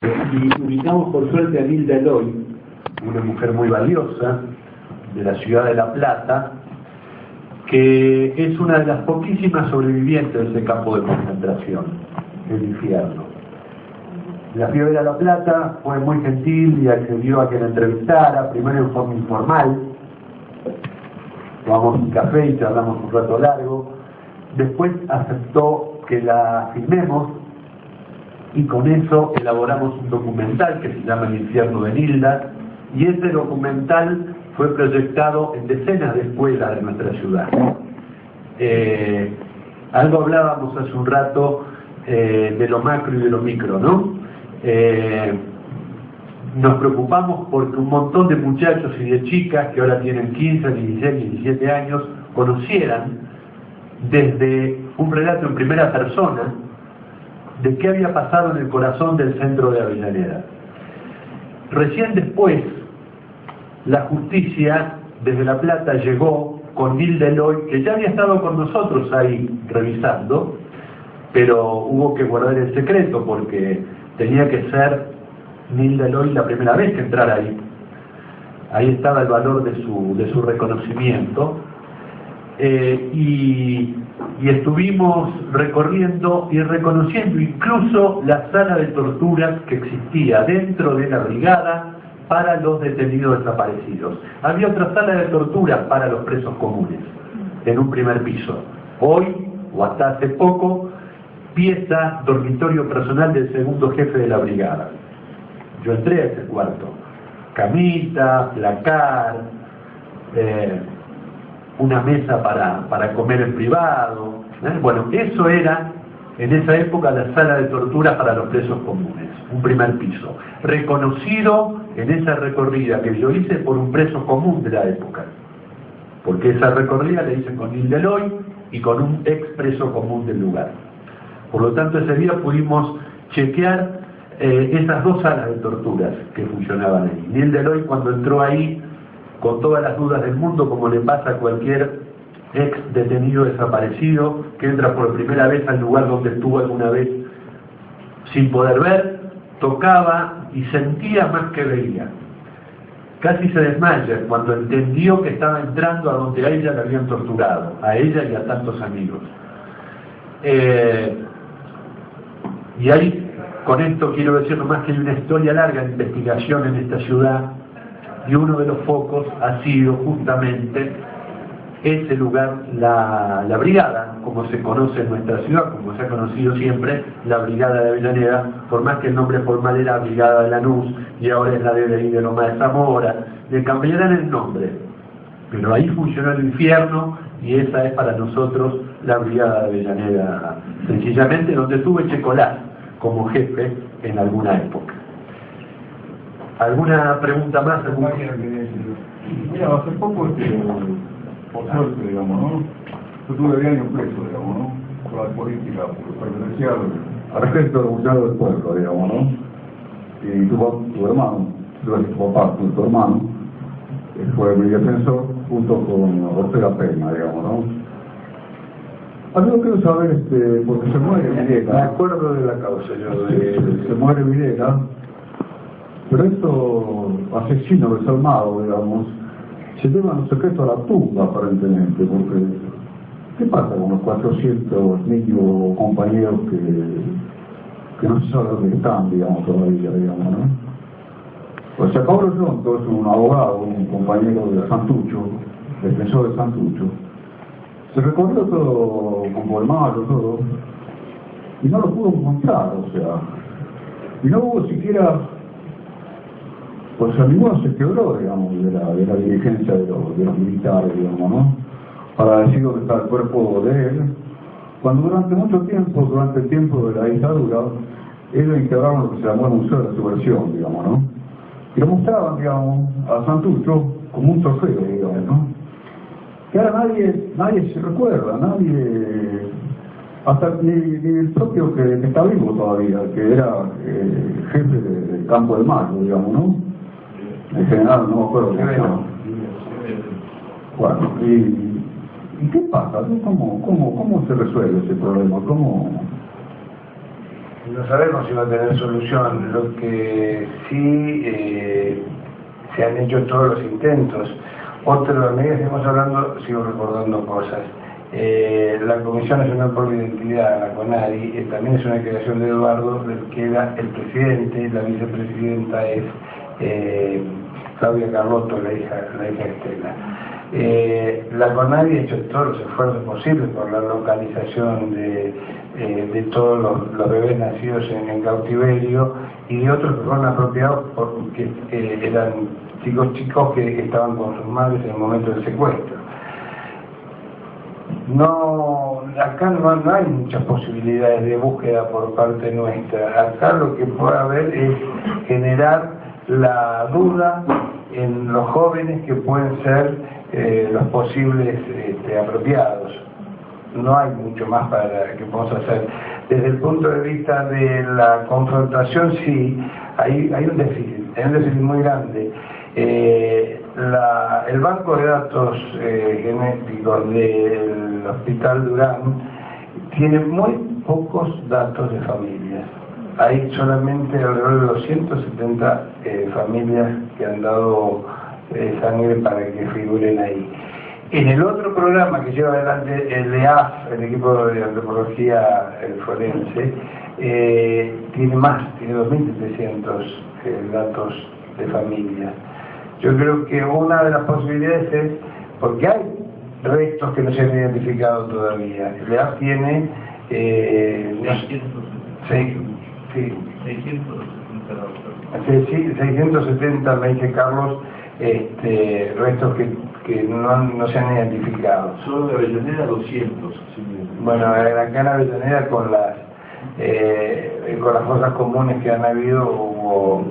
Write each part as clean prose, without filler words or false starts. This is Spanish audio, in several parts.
Y ubicamos por suerte a Nilda Eloy, una mujer muy valiosa de la ciudad de La Plata, que es una de las poquísimas sobrevivientes de ese campo de concentración, el infierno. La fui a ver a La Plata, fue muy gentil y accedió a que la entrevistara, primero en forma informal, tomamos un café y charlamos un rato largo, después aceptó que la filmemos, y con eso elaboramos un documental que se llama El infierno de Nilda, y ese documental fue proyectado en decenas de escuelas de nuestra ciudad. Algo hablábamos hace un rato de lo macro y de lo micro, ¿no? Nos preocupamos porque un montón de muchachos y de chicas que ahora tienen 15, 16, 17 años conocieran desde un relato en primera persona de qué había pasado en el corazón del centro de Avellaneda. Recién después, la justicia desde La Plata llegó con Nilda Eloy, que ya había estado con nosotros ahí revisando, pero hubo que guardar el secreto porque tenía que ser Nilda Eloy la primera vez que entrara ahí. Ahí estaba el valor de su reconocimiento. Y estuvimos recorriendo y reconociendo incluso la sala de torturas que existía dentro de la brigada para los detenidos desaparecidos. Había otra sala de torturas para los presos comunes, en un primer piso. Hoy, o hasta hace poco, pieza dormitorio personal del segundo jefe de la brigada. Yo entré a ese cuarto. Camita, placar, una mesa para comer en privado. Bueno, eso era en esa época la sala de tortura para los presos comunes, un primer piso, reconocido en esa recorrida que yo hice por un preso común de la época, porque esa recorrida la hice con Nilda Eloy y con un ex preso común del lugar. Por lo tanto, ese día pudimos chequear esas dos salas de torturas que funcionaban ahí. Nilda Eloy, cuando entró ahí, con todas las dudas del mundo, como le pasa a cualquier ex detenido desaparecido que entra por primera vez al lugar donde estuvo alguna vez sin poder ver, tocaba y sentía más que veía. Casi se desmaya cuando entendió que estaba entrando a donde a ella la habían torturado, a ella y a tantos amigos. Y ahí, con esto quiero decir nomás que hay una historia larga de investigación en esta ciudad, y uno de los focos ha sido justamente ese lugar, la brigada, como se conoce en nuestra ciudad, como se ha conocido siempre, la brigada de Avellaneda, por más que el nombre formal era Brigada de Lanús, y ahora es la de Loma de Zamora, le cambiarán el nombre, pero ahí funcionó el infierno, y esa es para nosotros la brigada de Avellaneda, sencillamente donde tuve Checolás como jefe en alguna época. ¿Alguna pregunta más? Mira, hace poco, por suerte, digamos, ¿no? Yo tuve 10 años preso, digamos, ¿no? Por la política, por pertenecer al ejército revolucionario del pueblo, digamos, ¿no? Y tu hermano, tu papá, tu hermano, fue mi defensor junto con Ortega Peña, digamos, ¿no? A mí no quiero saber, porque se muere Videla. Me acuerdo de la causa, se muere Videla. Pero estos asesinos desarmados, digamos, se llevan los secretos a la tumba, aparentemente, porque ¿qué pasa con los 400 niños o compañeros que no se sabe dónde están, digamos, todavía, digamos, ¿no? Pues se Pablo Yonto es un abogado, un compañero de Santucho, defensor de Santucho, se recorrió todo, como el mayo, todo, y no lo pudo encontrar, o sea, y no hubo siquiera... Pues ninguno se quebró, digamos, de la dirigencia de los militares, digamos, ¿no? Para decir dónde está el cuerpo de él, cuando durante mucho tiempo, durante el tiempo de la dictadura, ellos integraron lo que se llamó el Museo de la Subversión, digamos, ¿no? Y lo mostraban, digamos, a Santucho como un trofeo, digamos, ¿no? Que ahora nadie se recuerda, nadie... Hasta ni el propio que está vivo todavía, que era jefe del Campo de Mayo, digamos, ¿no? En general no me acuerdo cómo se llama. Bueno, ¿y qué pasa? ¿Cómo se resuelve ese problema? No sabemos si va a tener solución. Lo que sí se han hecho todos los intentos. Otra, a medida que estamos hablando, sigo recordando cosas. La Comisión Nacional por la Identidad, la CONADI, también es una creación de Eduardo, del que era el presidente. La vicepresidenta es Claudia Carlotto, la hija de Estela. La CONADI ha hecho todos los esfuerzos posibles por la localización de todos los bebés nacidos en cautiverio y de otros que fueron apropiados porque eran chicos que estaban con sus madres en el momento del secuestro. Acá no hay muchas posibilidades de búsqueda por parte nuestra. Acá lo que puede haber es generar la duda en los jóvenes que pueden ser los posibles apropiados. No hay mucho más para que podamos hacer. Desde el punto de vista de la confrontación, sí, hay un déficit muy grande. El banco de datos genéticos del Hospital Durán tiene muy pocos datos de familias. Hay solamente alrededor de 270 familias que han dado sangre para que figuren ahí. En el otro programa que lleva adelante el EAF, el equipo de antropología forense, tiene 2.700 datos de familias. Yo creo que una de las posibilidades es, porque hay restos que no se han identificado todavía. El EAF tiene 670, me dice Carlos, restos que no se han identificado. Solo de Avellaneda 200. Sí. Bueno, acá en Avellaneda con las fosas comunes que han habido hubo,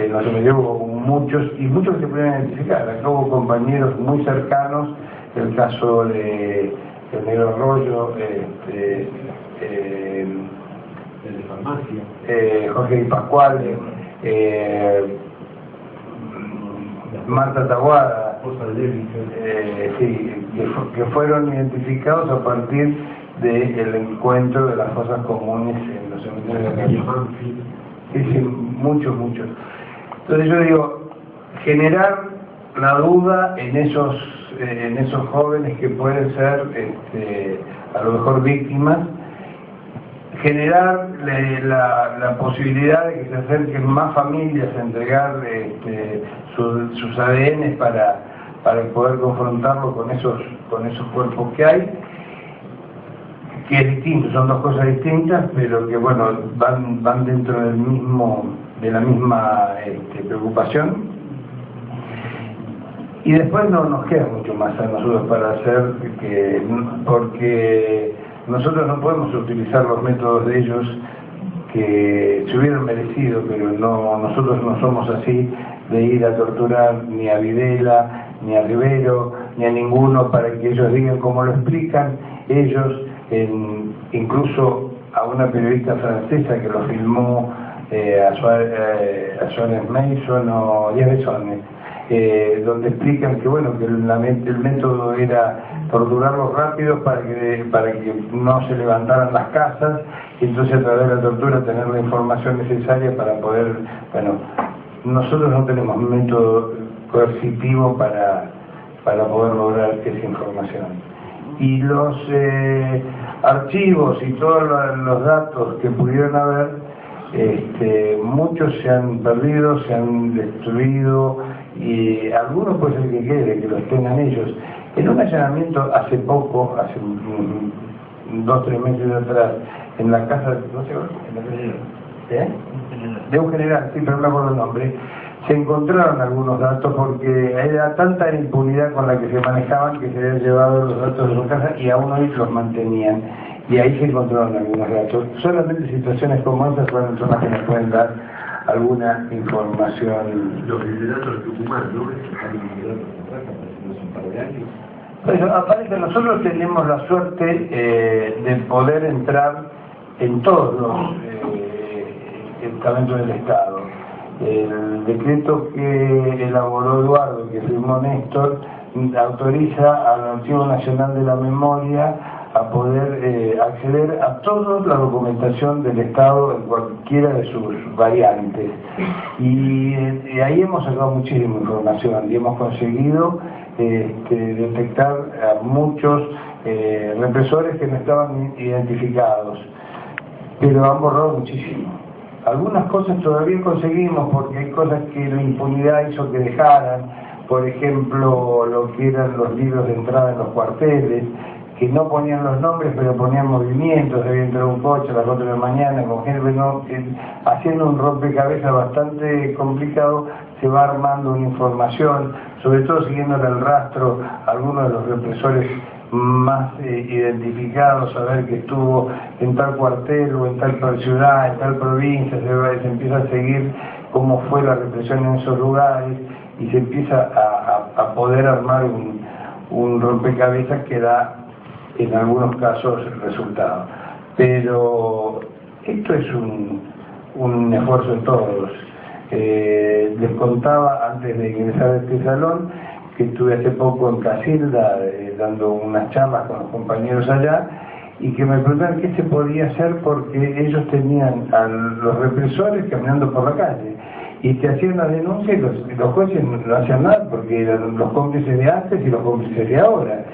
no se me dio, hubo muchos y muchos que se pudieron identificar. Acá hubo compañeros muy cercanos, el caso de el Negro Arroyo, El de farmacia. Jorge y Pascual, Marta Taguada, sí, que fueron identificados a partir del encuentro de las fosas comunes en los cementerios de la calle. Sí, muchos. Entonces yo digo, generar la duda en esos jóvenes que pueden ser a lo mejor víctimas, generar la posibilidad de que se acerquen más familias a entregar sus ADN para poder confrontarlo con esos cuerpos que hay, que es distinto, son dos cosas distintas, pero que bueno, van dentro de la misma preocupación. Y después no nos queda mucho más a nosotros para hacer, porque nosotros no podemos utilizar los métodos de ellos que se hubieran merecido, pero nosotros no somos así de ir a torturar ni a Videla, ni a Rivero, ni a ninguno para que ellos digan cómo lo explican. Ellos, incluso a una periodista francesa que lo filmó, a Suárez Mason o Díaz Besone, donde explican que bueno, que el método era torturarlos rápido para que no se levantaran las casas, y entonces a través de la tortura tener la información necesaria para poder, bueno, nosotros no tenemos un método coercitivo para poder lograr esa información. Y los archivos y todos los datos que pudieron haber, muchos se han perdido, se han destruido, y algunos puede ser que quede, que los tengan ellos. En un allanamiento hace poco, hace 2-3 meses atrás, en la casa, no sé, de un general, sí, pero no me acuerdo el nombre, se encontraron algunos datos porque era tanta la impunidad con la que se manejaban que se habían llevado los datos de su casa y aún hoy los mantenían. Y ahí se encontraron algunos datos. Solamente situaciones como esas son las que nos pueden dar alguna información. Los literatos de Tucumán, ¿no? Están literatos de Traca, hace un par de años. Bueno, aparte nosotros tenemos la suerte de poder entrar en todos los estamentos del Estado. El decreto que elaboró Eduardo, que firmó Néstor, autoriza al Archivo Nacional de la Memoria a poder acceder a toda la documentación del Estado en cualquiera de sus variantes. Y ahí hemos sacado muchísima información y hemos conseguido detectar a muchos represores que no estaban identificados, pero han borrado muchísimo. Algunas cosas todavía conseguimos porque hay cosas que la impunidad hizo que dejaran, por ejemplo, lo que eran los libros de entrada en los cuarteles, que no ponían los nombres, pero ponían movimientos, había entrado un coche a las 4 de la mañana, con gente, haciendo un rompecabezas bastante complicado, se va armando una información, sobre todo siguiéndole el rastro a algunos de los represores más identificados, saber que estuvo en tal cuartel o en tal ciudad, en tal provincia, se empieza a seguir cómo fue la represión en esos lugares y se empieza a poder armar un rompecabezas que da en algunos casos resultado. Pero esto es un esfuerzo en todos. Les contaba antes de ingresar a este salón que estuve hace poco en Casilda dando unas charlas con los compañeros allá y que me preguntaban qué se podía hacer porque ellos tenían a los represores caminando por la calle y que hacían la denuncia y los jueces no hacían nada porque eran los cómplices de antes y los cómplices de ahora.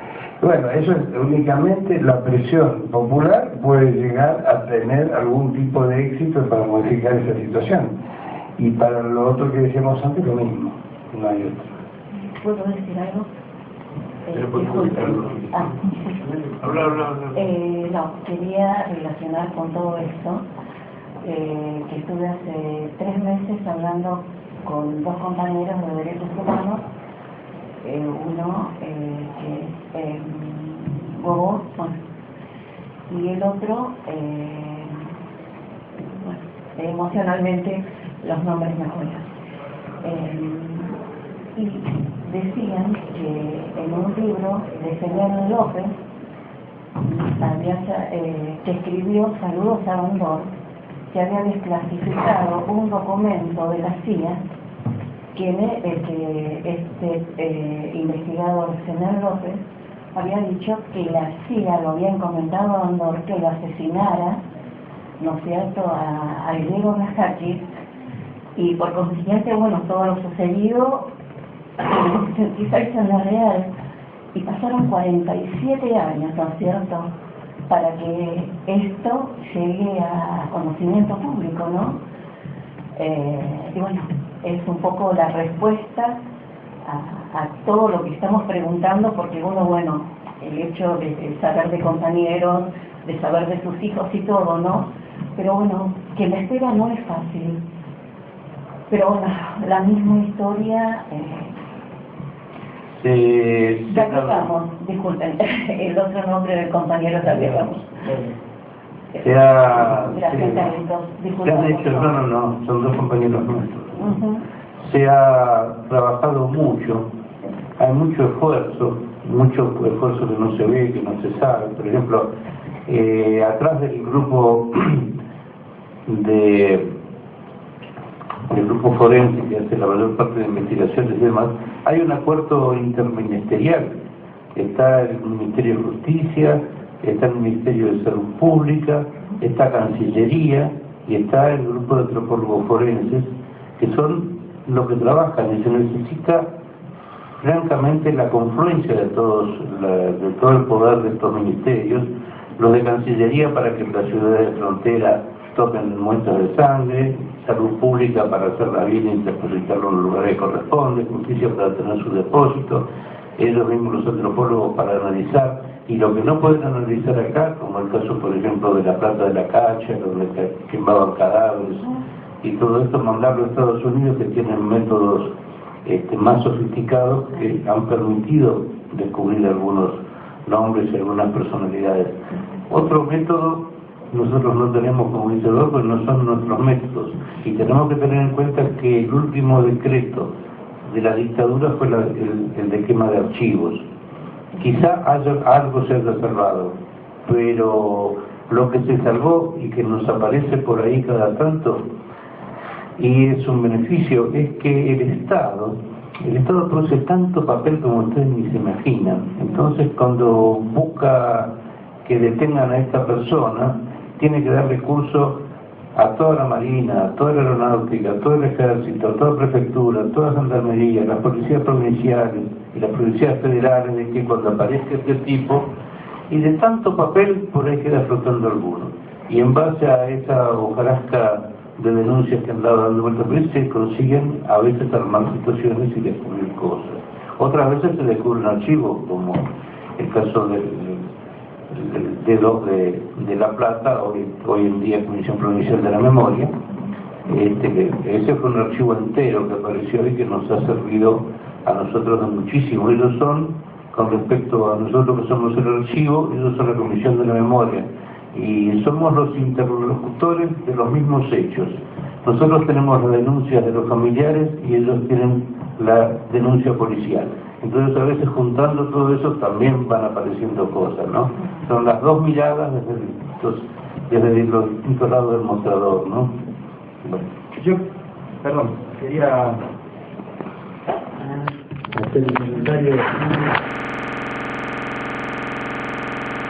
Bueno, eso es únicamente la presión popular puede llegar a tener algún tipo de éxito para modificar esa situación. Y para lo otro que decíamos antes, lo mismo, no hay otro. ¿Puedo decir algo? No, quería relacionar con todo esto, que estuve hace 3 meses hablando con 2 compañeros de derechos humanos, uno que es Bobo, y el otro, emocionalmente los nombres me acuerdan. Y decían que en un libro de Fernando López, que escribió Saludos a Bandor, se había desclasificado un documento de la CIA que este investigador Fernando López había dicho que la CIA lo había encomendado a Bandor que lo asesinara, ¿no es cierto?, a Diego Mascachis, y por consiguiente, bueno, todo lo sucedido quizá hizo en la real, y pasaron 47 años, ¿no es cierto?, para que esto llegue a conocimiento público, ¿no? Y bueno, es un poco la respuesta a todo lo que estamos preguntando, porque uno, bueno, el hecho de saber de compañeros, de saber de sus hijos y todo, ¿no? Pero bueno, que la espera no es fácil. Pero bueno, la misma historia... ya acabamos, disculpen, el otro nombre del compañero también vamos. Se han hecho, no, son 2 compañeros nuestros. Se ha trabajado mucho, hay mucho esfuerzo que no se ve, que no se sabe. Por ejemplo, atrás del grupo del grupo forense que hace la mayor parte de investigaciones y demás, hay un acuerdo interministerial. Está el Ministerio de Justicia, está el Ministerio de Salud Pública, está Cancillería y está el grupo de antropólogos forenses, que son los que trabajan, y se necesita francamente la confluencia de todo el poder de estos ministerios, los de Cancillería para que las ciudades de frontera toquen muestras de sangre, Salud Pública para hacerla bien y depositarlo en los lugares que corresponde, Justicia para tener su depósito, ellos mismos los antropólogos para analizar, y lo que no pueden analizar acá, como el caso por ejemplo de la plata de la Cacha, donde quemaban cadáveres, y todo esto mandarlo a Estados Unidos, que tienen métodos más sofisticados que han permitido descubrir algunos nombres y algunas personalidades. Otro método nosotros no tenemos como historiador, porque no son nuestros métodos, y tenemos que tener en cuenta que el último decreto de la dictadura fue el de quema de archivos. Quizá algo se haya salvado, pero lo que se salvó y que nos aparece por ahí cada tanto, y es un beneficio, es que el Estado produce tanto papel como ustedes ni se imaginan. Entonces cuando busca que detengan a esta persona, tiene que dar recurso a toda la Marina, a toda la Aeronáutica, a todo el Ejército, a toda prefectura, a toda Gendarmería, las policías provinciales y las policías federales, de que cuando aparezca este tipo, y de tanto papel por ahí queda flotando alguno. Y en base a esa hojarasca de denuncias que han dado dando vueltas por ahí, se consiguen a veces armar situaciones y descubrir cosas. Otras veces se descubren archivos, como el caso de La Plata, hoy en día Comisión Provincial de la Memoria. Ese fue un archivo entero que apareció y que nos ha servido a nosotros de muchísimo. Ellos son, con respecto a nosotros que somos el archivo, ellos son la Comisión de la Memoria, y somos los interlocutores de los mismos hechos. Nosotros tenemos las denuncias de los familiares y ellos tienen la denuncia policial. Entonces a veces juntando todo eso también van apareciendo cosas, ¿no? Son las dos miradas desde los distintos lados del mostrador, ¿no? Bueno. Yo, perdón, quería hacer un comentario.